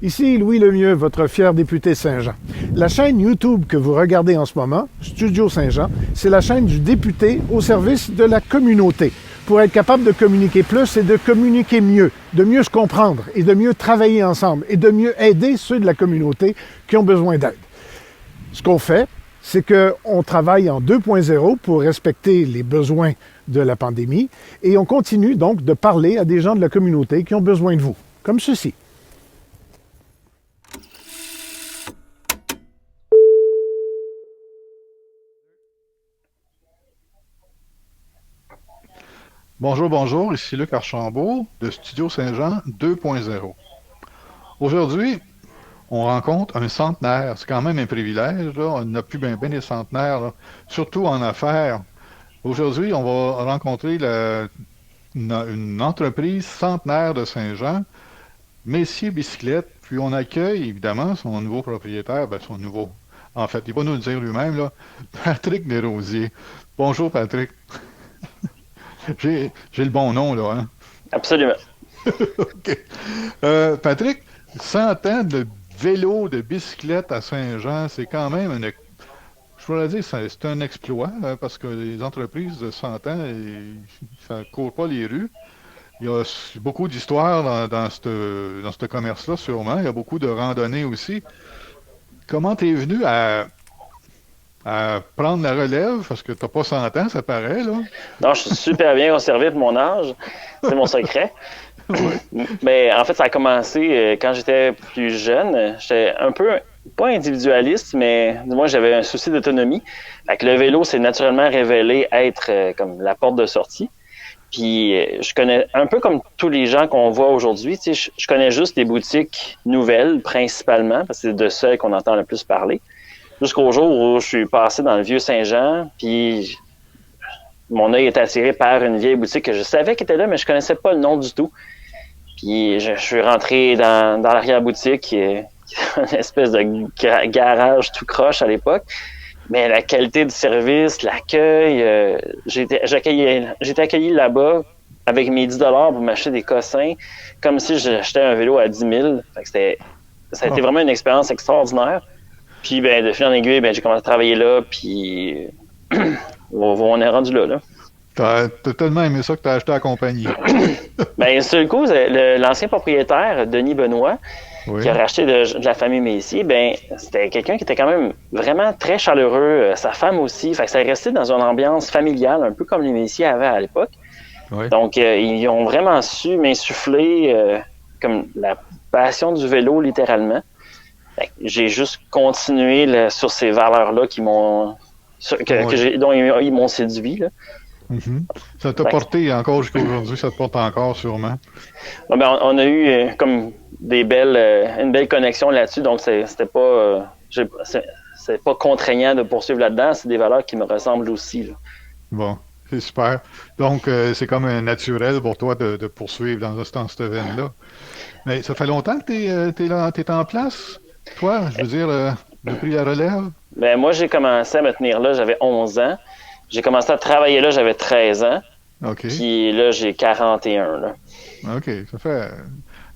Ici Louis Lemieux, votre fier député Saint-Jean. La chaîne YouTube que vous regardez en ce moment, Studio Saint-Jean, c'est la chaîne du député au service de la communauté, pour être capable de communiquer plus et de communiquer mieux, de mieux se comprendre et de mieux travailler ensemble et de mieux aider ceux de la communauté qui ont besoin d'aide. Ce qu'on fait, c'est qu'on travaille en 2.0 pour respecter les besoins de la pandémie et on continue donc de parler à des gens de la communauté qui ont besoin de vous, comme ceci. Bonjour, bonjour, ici Luc Archambault de Studio Saint-Jean 2.0. Aujourd'hui, on rencontre un centenaire. C'est quand même un privilège, là. On n'a plus bien des centenaires, là, surtout en affaires. Aujourd'hui, on va rencontrer une entreprise centenaire de Saint-Jean, Messier Bicyclette, puis on accueille évidemment son nouveau propriétaire, en fait, il va nous le dire lui-même, là, Patrick Desrosiers. Bonjour Patrick. J'ai le bon nom, là, hein? Absolument. OK. Patrick, 100 ans de vélo, de bicyclette à Saint-Jean, c'est quand même je pourrais dire, c'est un exploit, hein, parce que les entreprises de 100 ans, ça ne court pas les rues. Il y a beaucoup d'histoires dans ce commerce-là, sûrement. Il y a beaucoup de randonnées aussi. Comment tu es venu à prendre la relève, parce que tu n'as pas 100 ans, ça paraît, là. Non, je suis super bien conservé de mon âge. C'est mon secret. Mais en fait, ça a commencé quand j'étais plus jeune. J'étais un peu, pas individualiste, mais du moins, j'avais un souci d'autonomie. Fait que le vélo s'est naturellement révélé être comme la porte de sortie. Puis, je connais, un peu comme tous les gens qu'on voit aujourd'hui, tu sais, je connais juste des boutiques nouvelles, principalement, parce que c'est de celles qu'on entend le plus parler. Jusqu'au jour où je suis passé dans le vieux Saint-Jean, puis mon œil est attiré par une vieille boutique que je savais qu'elle était là, mais je connaissais pas le nom du tout. Puis je suis rentré dans l'arrière-boutique, qui est une espèce de garage tout croche à l'époque. Mais la qualité du service, l'accueil, j'ai été accueilli là-bas avec mes 10 $ pour m'acheter des cossins, comme si j'achetais un vélo à 10 000. Fait que ça a été vraiment une expérience extraordinaire. Puis, de fil en aiguille, j'ai commencé à travailler là, puis on est rendu là. T'as tellement aimé ça que t'as acheté la compagnie. Sur le coup, l'ancien propriétaire, Denis Benoît, qui a racheté de la famille Messier, c'était quelqu'un qui était quand même vraiment très chaleureux, sa femme aussi. Fait que ça est resté dans une ambiance familiale, un peu comme les Messier avaient à l'époque. Oui. Donc, ils ont vraiment su m'insuffler comme la passion du vélo, littéralement. J'ai juste continué sur ces valeurs-là dont ils m'ont séduit. Là. Mm-hmm. Ça t'a porté encore jusqu'à aujourd'hui, ça te porte encore sûrement. On a eu comme une belle connexion là-dessus, donc c'était pas contraignant de poursuivre là-dedans, c'est des valeurs qui me ressemblent aussi. Là. Bon, c'est super. Donc c'est comme un naturel pour toi de poursuivre dans cette veine-là. Mais ça fait longtemps que t'es en place? Toi, je veux dire, depuis la relève? Moi, j'ai commencé à me tenir là, j'avais 11 ans. J'ai commencé à travailler là, j'avais 13 ans. OK. Puis là, j'ai 41. Là. OK, ça fait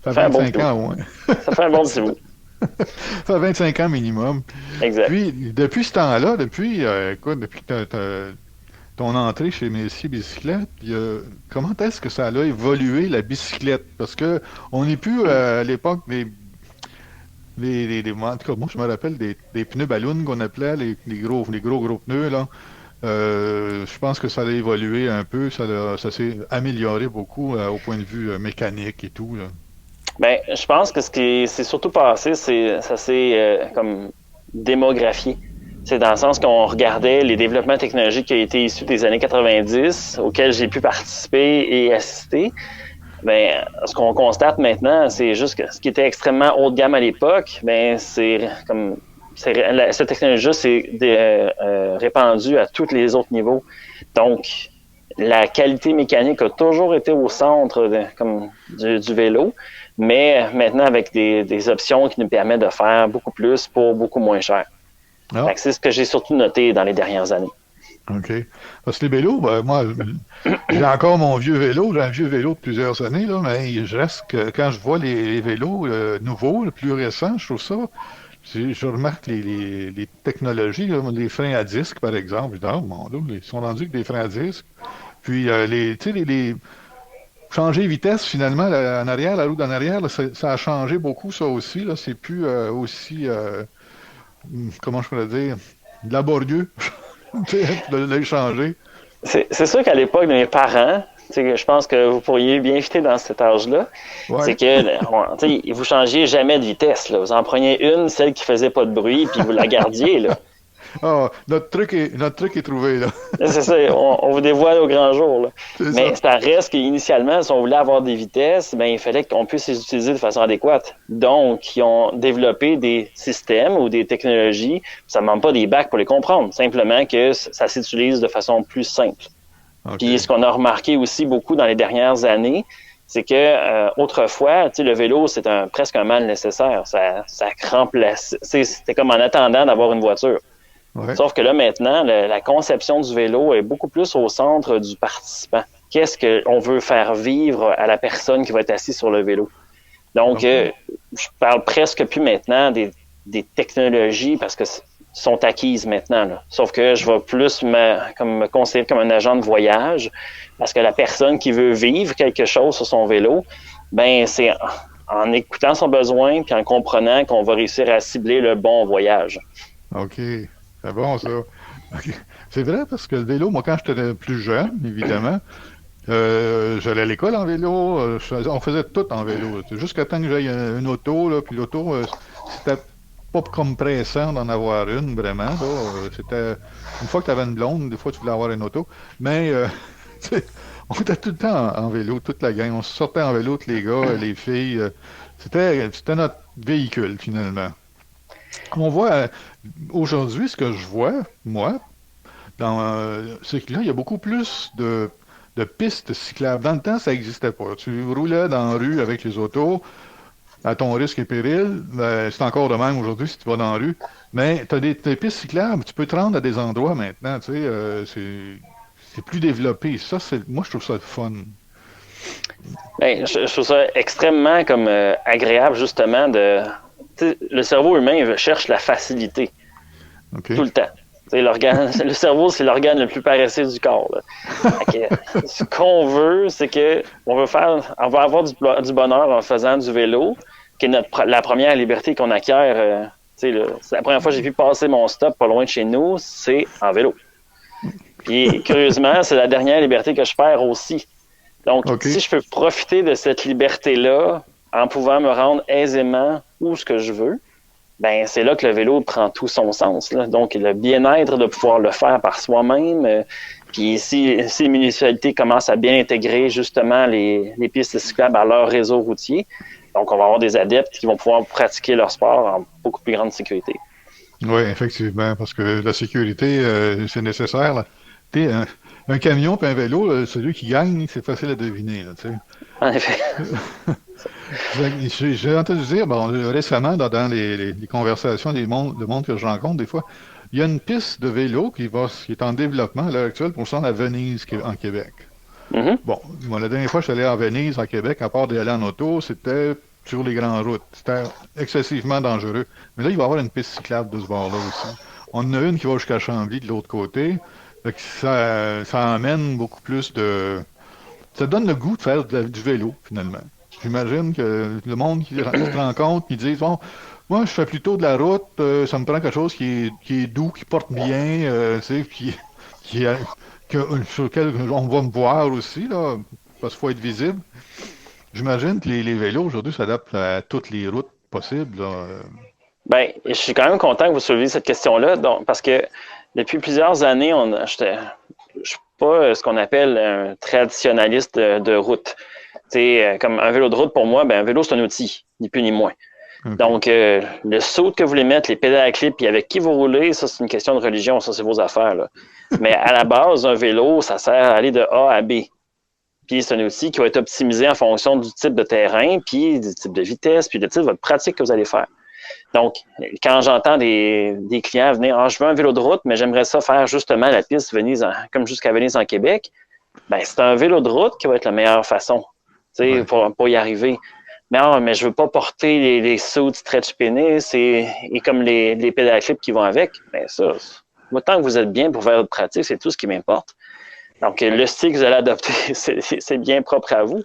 25 ans au moins. Ça fait un bon petit bout. Ça fait 25 ans minimum. Exact. Puis, depuis ce temps-là, depuis ton entrée chez Messier Bicyclette, comment est-ce que ça a évolué, la bicyclette? Parce que on n'est plus à l'époque en tout cas, moi, je me rappelle des pneus ballons qu'on appelait, les gros pneus, là. Je pense que ça a évolué un peu, ça s'est amélioré beaucoup au point de vue mécanique et tout, là. Je pense que ce qui s'est surtout passé, ça s'est comme démographié. C'est dans le sens qu'on regardait les développements technologiques qui ont été issus des années 90, auxquels j'ai pu participer et assister. Ce qu'on constate maintenant, c'est juste que ce qui était extrêmement haut de gamme à l'époque, cette technologie s'est répandue à tous les autres niveaux. Donc, la qualité mécanique a toujours été au centre du vélo, mais maintenant avec des options qui nous permettent de faire beaucoup plus pour beaucoup moins cher. Oh. C'est ce que j'ai surtout noté dans les dernières années. OK. Parce que les vélos, ben, moi, j'ai encore mon vieux vélo. J'ai un vieux vélo de plusieurs années, là, mais je reste que quand je vois les vélos nouveaux, le plus récents, je trouve ça. Je remarque les technologies, là, les freins à disque, par exemple. Je dis, oh, mon Dieu, ils sont rendus avec des freins à disque. Puis, tu sais, changer vitesse, finalement, en arrière, la roue d'en arrière, là, ça a changé beaucoup, ça aussi. Là, c'est plus aussi, comment je pourrais dire, laborieux de l'échanger. C'est sûr qu'à l'époque de mes parents, tu sais, je pense que vous pourriez bien fitter dans cet âge-là, c'est Ouais. que tu sais, vous changiez jamais de vitesse. Là. Vous en preniez une, celle qui faisait pas de bruit, puis vous la gardiez. Là. Ah, notre truc est trouvé, là. C'est ça, on vous dévoile au grand jour. Là. C'est Mais ça. ça reste qu'initialement, si on voulait avoir des vitesses, ben, il fallait qu'on puisse les utiliser de façon adéquate. Donc, ils ont développé des systèmes ou des technologies, ça ne demande pas des bacs pour les comprendre, simplement que ça s'utilise de façon plus simple. Puis, ce OK. qu'on a remarqué aussi beaucoup dans les dernières années, c'est que autrefois, tu sais, le vélo, c'est presque un mal nécessaire. Ça remplace. C'était comme en attendant d'avoir une voiture. Ouais. Sauf que là, maintenant, la conception du vélo est beaucoup plus au centre du participant. Qu'est-ce qu'on veut faire vivre à la personne qui va être assise sur le vélo? Donc, OK. je parle presque plus maintenant des technologies parce que sont acquises maintenant. Là. Sauf que je vais plus me considérer comme un agent de voyage parce que la personne qui veut vivre quelque chose sur son vélo, ben c'est en écoutant son besoin puis en comprenant qu'on va réussir à cibler le bon voyage. OK. C'est bon, ça. OK. C'est vrai parce que le vélo, moi, quand j'étais plus jeune, évidemment, j'allais à l'école en vélo, on faisait tout en vélo. Jusqu'à temps que j'aille une auto, là, puis l'auto, c'était pas comme pressant d'en avoir une, vraiment. Là, c'était une fois que tu avais une blonde, des fois tu voulais avoir une auto. Mais tu sais, on était tout le temps en vélo, toute la gang. On sortait en vélo, tous les gars, les filles. C'était notre véhicule, finalement. On voit aujourd'hui, ce que je vois, moi, c'est que là, il y a beaucoup plus de pistes cyclables. Dans le temps, ça n'existait pas. Tu roulais dans la rue avec les autos, à ton risque et péril. Ben, c'est encore de même aujourd'hui si tu vas dans la rue. Mais tu as des pistes cyclables, tu peux te rendre à des endroits maintenant. Tu sais, c'est plus développé. Ça, moi, je trouve ça le fun. Ben, je trouve ça extrêmement comme agréable justement de. Le cerveau humain cherche la facilité tout OK? le temps. Le cerveau, c'est l'organe le plus paresseux du corps. Là. Ce qu'on veut, c'est que on va avoir du bonheur en faisant du vélo, qui est la première liberté qu'on acquiert. C'est la première fois que j'ai pu passer mon stop pas loin de chez nous, c'est en vélo. Puis curieusement, c'est la dernière liberté que je perds aussi. Donc, si OK? je peux profiter de cette liberté-là en pouvant me rendre aisément où ce que je veux, ben c'est là que le vélo prend tout son sens. Là. Donc, le bien-être de pouvoir le faire par soi-même. Puis si les municipalités commencent à bien intégrer justement les pistes cyclables à leur réseau routier, donc on va avoir des adeptes qui vont pouvoir pratiquer leur sport en beaucoup plus grande sécurité. Oui, effectivement, parce que la sécurité, c'est nécessaire. Là. Tu sais, un camion puis un vélo, celui qui gagne, c'est facile à deviner. Là, tu sais. En effet. J'ai entendu dire, bon, récemment, dans les conversations le monde que je rencontre, des fois, il y a une piste de vélo qui est en développement à l'heure actuelle pour se rendre à Venise, en Québec. Mhm. Bon, moi, la dernière fois que je suis allé à Venise, en Québec, à part d'aller en auto, c'était sur les grandes routes. C'était excessivement dangereux. Mais là, il va y avoir une piste cyclable de ce bord-là aussi. On en a une qui va jusqu'à Chambly de l'autre côté. Fait que ça amène beaucoup plus de... Ça donne le goût de faire du vélo, finalement. J'imagine que le monde qui se rencontre, qui disent, bon, moi, je fais plutôt de la route, ça me prend quelque chose qui est doux, qui porte bien, tu sais, qui, sur lequel on va me voir aussi, là, parce qu'il faut être visible. J'imagine que les vélos aujourd'hui s'adaptent à toutes les routes possibles, là. Ben, je suis quand même content que vous souleviez cette question-là, donc, parce que depuis plusieurs années, je suis pas ce qu'on appelle un traditionnaliste de route. Comme un vélo de route, pour moi, ben, un vélo, c'est un outil, ni plus ni moins. OK. Donc, le saut que vous voulez mettre, les pédales à clip, puis avec qui vous roulez, ça, c'est une question de religion, ça, c'est vos affaires. Là. Mais à la base, un vélo, ça sert à aller de A à B. Puis c'est un outil qui va être optimisé en fonction du type de terrain, puis du type de vitesse, puis du type de votre pratique que vous allez faire. Donc, quand j'entends des clients venir, je veux un vélo de route, mais j'aimerais ça faire justement la piste Venise, comme jusqu'à Venise en Québec, ben c'est un vélo de route qui va être la meilleure façon, pour y arriver. Mais je veux pas porter les suits stretch pénis et comme les pédales clips qui vont avec. Ben ça, tant que vous êtes bien pour faire votre pratique, c'est tout ce qui m'importe. Donc, le style que vous allez adopter, c'est bien propre à vous.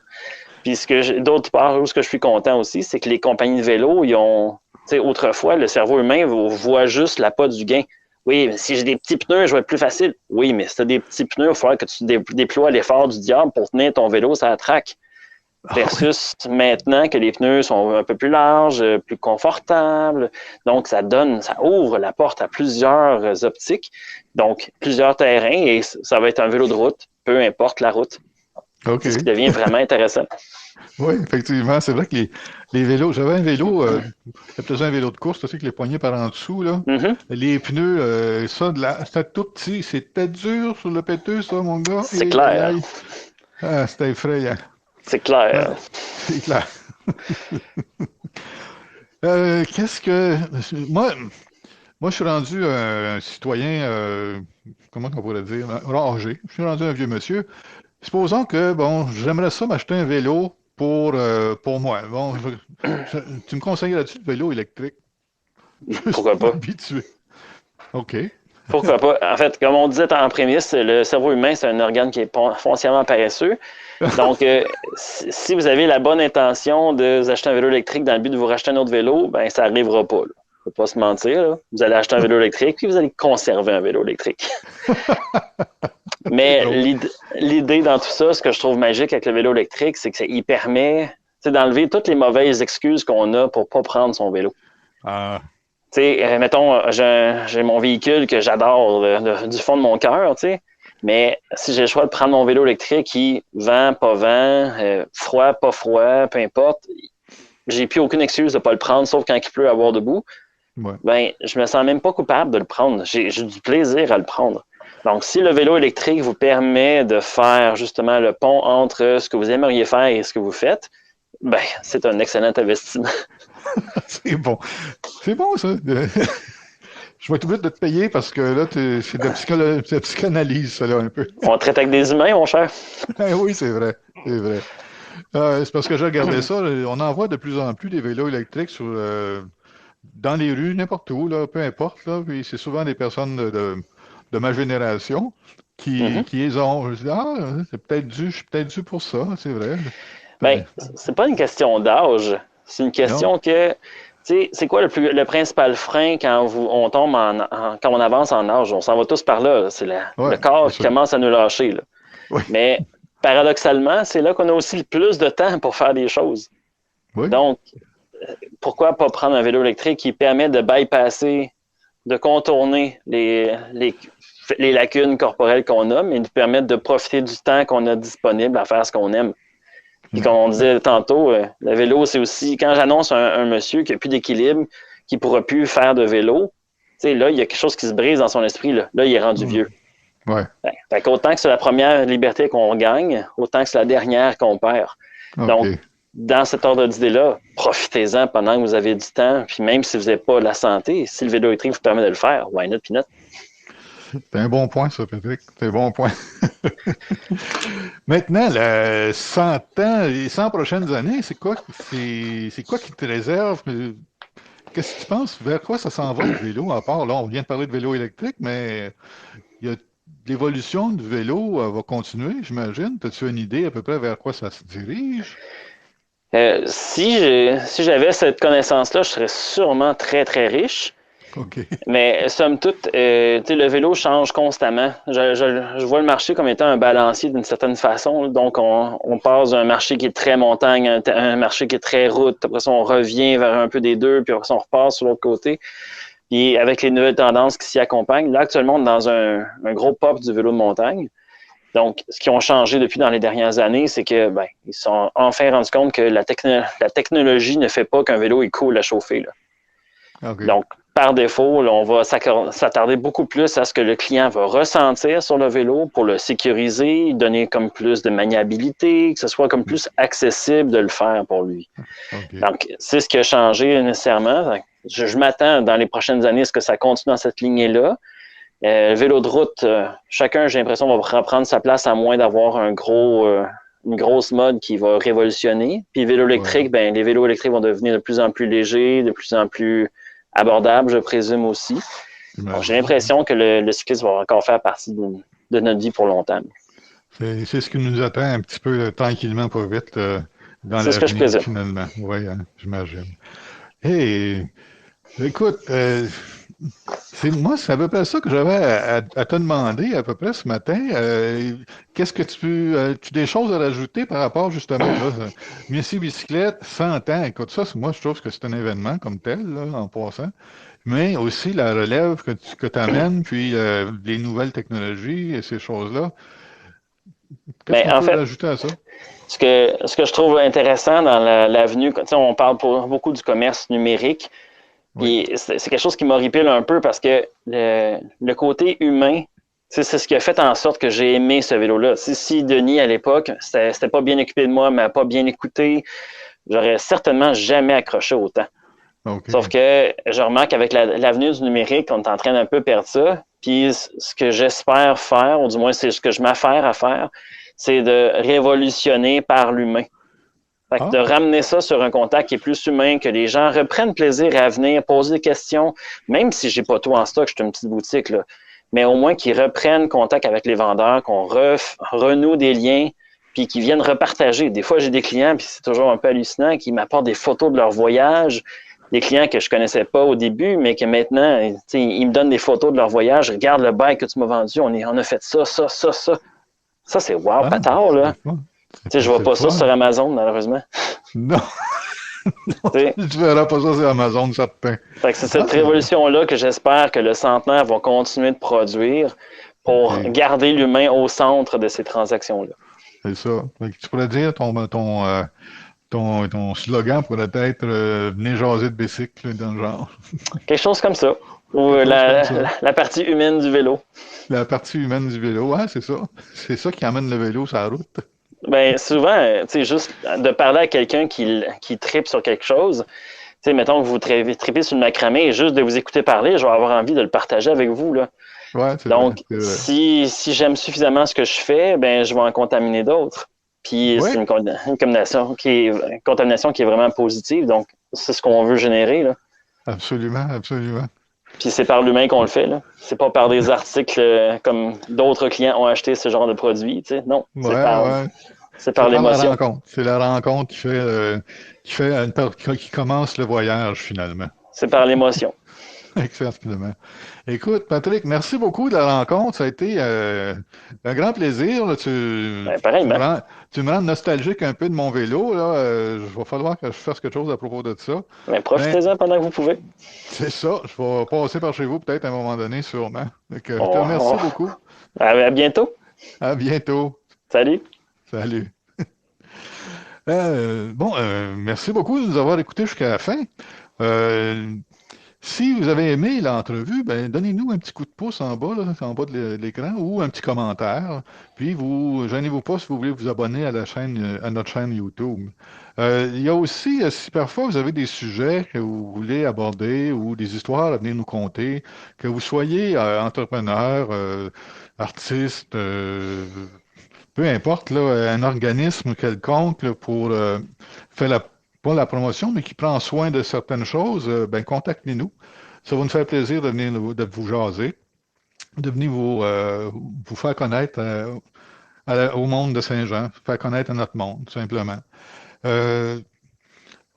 Puis, d'autre part, ce que je suis content aussi, c'est que les compagnies de vélo, ils ont, autrefois, le cerveau humain voit juste l'appât du gain. Oui, mais si j'ai des petits pneus, je vais être plus facile. Oui, mais si tu as des petits pneus, il va falloir que tu déploies l'effort du diable pour tenir ton vélo sur la traque. Versus maintenant que les pneus sont un peu plus larges, plus confortables. Donc, ça ouvre la porte à plusieurs optiques, donc plusieurs terrains, et ça va être un vélo de route, peu importe la route. Okay. C'est ce qui devient vraiment intéressant. Oui, effectivement. C'est vrai que les vélos, j'avais un vélo, peut-être un vélo de course, tu sais, avec les poignées par en dessous, là. Mm-hmm. Les pneus, c'était tout petit, c'était dur sur le péteux, ça, mon gars. C'est clair. C'était effrayant. C'est clair. C'est clair. Moi, je suis rendu un citoyen, comment on pourrait dire, âgé. Je suis rendu un vieux monsieur. Supposons que, j'aimerais ça m'acheter un vélo pour moi. Bon, tu me conseillerais-tu le vélo électrique? Pourquoi pas? Habitué. OK. Pourquoi pas? En fait, comme on disait en prémisse, le cerveau humain, c'est un organe qui est foncièrement paresseux. Donc, si vous avez la bonne intention de vous acheter un vélo électrique dans le but de vous racheter un autre vélo, ben ça n'arrivera pas. Là. Faut pas se mentir. Là. Vous allez acheter un vélo électrique, puis vous allez conserver un vélo électrique. Mais l'idée dans tout ça, ce que je trouve magique avec le vélo électrique, c'est qu'il permet d'enlever toutes les mauvaises excuses qu'on a pour pas prendre son vélo. Mettons, j'ai mon véhicule que j'adore du fond de mon cœur, mais si j'ai le choix de prendre mon vélo électrique qui vent, pas vent, froid, pas froid, peu importe, j'ai plus aucune excuse de pas le prendre, sauf quand il pleut à boire debout. Ouais. Ben, je me sens même pas coupable de le prendre. J'ai du plaisir à le prendre. Donc, si le vélo électrique vous permet de faire justement le pont entre ce que vous aimeriez faire et ce que vous faites, ben, c'est un excellent investissement. C'est bon. C'est bon, ça. Je vais être obligé de te payer parce que là, c'est de la psychanalyse, ça, là, un peu. On traite avec des humains, mon cher. Oui, c'est vrai. C'est vrai. C'est parce que j'ai regardé ça. On en voit de plus en plus des vélos électriques dans les rues, n'importe où, là, peu importe. Là, puis c'est souvent des personnes de ma génération qui les ont. Je dis, je suis peut-être dû pour ça, c'est vrai. Ben, c'est pas une question d'âge. C'est une question que, c'est quoi le principal frein quand on tombe quand on avance en âge? On s'en va tous par là. C'est le corps qui commence à nous lâcher. Là. Oui. Mais paradoxalement, c'est là qu'on a aussi le plus de temps pour faire des choses. Oui. Donc, pourquoi pas prendre un vélo électrique qui permet de bypasser, de contourner les lacunes corporelles qu'on a, mais nous permettre de profiter du temps qu'on a disponible à faire ce qu'on aime. Et comme on disait tantôt, le vélo, c'est aussi, quand j'annonce un monsieur qui n'a plus d'équilibre, qui ne pourra plus faire de vélo, là, il y a quelque chose qui se brise dans son esprit. Là, il est rendu vieux. Ouais. Fait qu'autant que c'est la première liberté qu'on gagne, autant que c'est la dernière qu'on perd. Okay. Donc, dans cet ordre d'idée-là, profitez-en pendant que vous avez du temps, puis même si vous n'avez pas la santé, si le vélo électrique vous permet de le faire, why not, peanut? C'est un bon point, ça, Patrick. C'est un bon point. Maintenant, 100 ans, les 100 prochaines années, c'est quoi qui te réserve? Qu'est-ce que tu penses? Vers quoi ça s'en va, le vélo? À part, là, on vient de parler de vélo électrique, mais l'évolution du vélo va continuer, j'imagine. As-tu une idée à peu près vers quoi ça se dirige? Si j'avais cette connaissance-là, je serais sûrement très, très riche. Okay. Mais somme toute, le vélo change constamment. Je vois le marché comme étant un balancier d'une certaine façon. Donc, on passe d'un marché qui est très montagne à un marché qui est très route. Après ça, on revient vers un peu des deux, puis après ça, on repart sur l'autre côté. Puis avec les nouvelles tendances qui s'y accompagnent, là, actuellement, on est dans un gros pop du vélo de montagne. Donc, ce qu'ils ont changé depuis dans les dernières années, c'est que ils se sont enfin rendus compte que la technologie ne fait pas qu'un vélo est cool à chauffer. Là. Okay. Donc, par défaut, là, on va s'attarder beaucoup plus à ce que le client va ressentir sur le vélo pour le sécuriser, donner comme plus de maniabilité, que ce soit comme plus accessible de le faire pour lui. Okay. Donc, c'est ce qui a changé nécessairement. je m'attends dans les prochaines années à ce que ça continue dans cette lignée-là. Le vélo de route, chacun, j'ai l'impression, va reprendre sa place à moins d'avoir une grosse mode qui va révolutionner. Puis vélo électrique, ben les vélos électriques vont devenir de plus en plus légers, de plus en plus abordables, je présume aussi. Donc, j'ai l'impression que le cyclisme va encore faire partie de notre vie pour longtemps. C'est ce qui nous attend un petit peu tranquillement, pas vite, dans C'est ce que je l'avenir, présume. finalement. Oui, hein, j'imagine. Hey, écoute, moi, c'est à peu près ça que j'avais à te demander à peu près ce matin. Qu'est-ce que tu as des choses à rajouter par rapport justement là, Messi Bicyclette, 100 ans. Écoute, ça, moi, je trouve que c'est un événement comme tel, là, en passant. Mais aussi la relève que tu amènes, puis les nouvelles technologies et ces choses-là. Qu'est-ce Mais qu'on en peut fait, rajouter à ça? ce que je trouve intéressant dans l'avenue, on parle beaucoup du commerce numérique, Oui. puis c'est quelque chose qui m'horripile un peu parce que le côté humain, c'est ce qui a fait en sorte que j'ai aimé ce vélo-là. Si Denis, à l'époque, c'était pas bien occupé de moi, m'a pas bien écouté, j'aurais certainement jamais accroché autant. OK. Sauf que je remarque qu'avec l'avenue du numérique, on est en train d'un peu perdre ça. Puis ce que j'espère faire, ou du moins c'est ce que je m'affaire à faire, c'est de révolutionner par l'humain. Fait que Ah, de ramener ça sur un contact qui est plus humain, que les gens reprennent plaisir à venir poser des questions, même si j'ai pas tout en stock, je suis une petite boutique, là, mais au moins qu'ils reprennent contact avec les vendeurs, qu'on renoue des liens, puis qu'ils viennent repartager. Des fois, j'ai des clients, puis c'est toujours un peu hallucinant, qui m'apportent des photos de leur voyage, des clients que je connaissais pas au début, mais que maintenant, ils me donnent des photos de leur voyage. Regarde le bike que tu m'as vendu, on a fait ça, ça, ça, ça. Ça, c'est wow, ah, patard, c'est là. le fun. Je vois C'est le pas ça fun. sur Amazon, malheureusement. Non, T'sais. tu verras pas ça sur Amazon, certain. Fait que c'est Ah, cette révolution-là que j'espère que le centenaire va continuer de produire pour OK. garder l'humain au centre de ces transactions-là. C'est ça. Fait que tu pourrais dire ton slogan pourrait être venez jaser de bicycle dans le genre. Quelque chose comme ça. Ou Quelque chose comme ça. la partie humaine du vélo. La partie humaine du vélo, ouais, c'est ça. C'est ça qui amène le vélo sur la route. Ben souvent, juste de parler à quelqu'un qui tripe sur quelque chose, mettons que vous tripez sur le macramé et juste de vous écouter parler, je vais avoir envie de le partager avec vous, là. Ouais, c'est vrai. Donc, si j'aime suffisamment ce que je fais, ben je vais en contaminer d'autres. Puis Oui, c'est une contamination qui est vraiment positive. Donc, c'est ce qu'on veut générer, là. absolument, absolument. Puis c'est par l'humain qu'on le fait, là. C'est pas par des articles comme d'autres clients ont acheté ce genre de produit, tu sais. Non, Ouais, ouais. c'est C'est par par la l'émotion. rencontre. C'est la rencontre qui commence le voyage, finalement. C'est par l'émotion. Exactement. Écoute, Patrick, merci beaucoup de la rencontre. Ça a été un grand plaisir. Là. Ben, pareillement. Tu me rends nostalgique un peu de mon vélo. Là. Il va falloir que je fasse quelque chose à propos de ça. Ben, Mais profitez-en pendant que vous pouvez. c'est ça. Je vais passer par chez vous peut-être à un moment donné, sûrement. Donc, je te On- remercie on- beaucoup. À bientôt. À bientôt. Salut. Salut. Merci beaucoup de nous avoir écoutés jusqu'à la fin. Euh, Si vous avez aimé l'entrevue, ben, donnez-nous un petit coup de pouce en bas, là, en bas de l'écran, ou un petit commentaire. Puis gênez-vous pas si vous voulez vous abonner à la chaîne, à notre chaîne YouTube. Il y a aussi, si parfois vous avez des sujets que vous voulez aborder ou des histoires à venir nous conter, que vous soyez entrepreneur, artiste, peu importe, là, un organisme quelconque là, pour faire pas la promotion, mais qui prend soin de certaines choses, ben, contactez-nous. Ça va nous faire plaisir de venir de vous jaser, de venir vous faire connaître au monde de Saint-Jean, faire connaître à notre monde, tout simplement. Euh,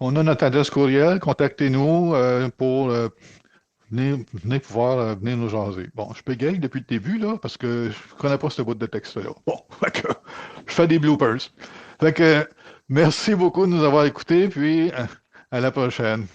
on a notre adresse courriel, contactez-nous pour venir pouvoir venir nous jaser. Bon, je bégaye depuis le début, là, parce que je ne connais pas ce bout de texte-là. Bon, fait que, je fais des bloopers. Fait que, merci beaucoup de nous avoir écoutés, puis à la prochaine.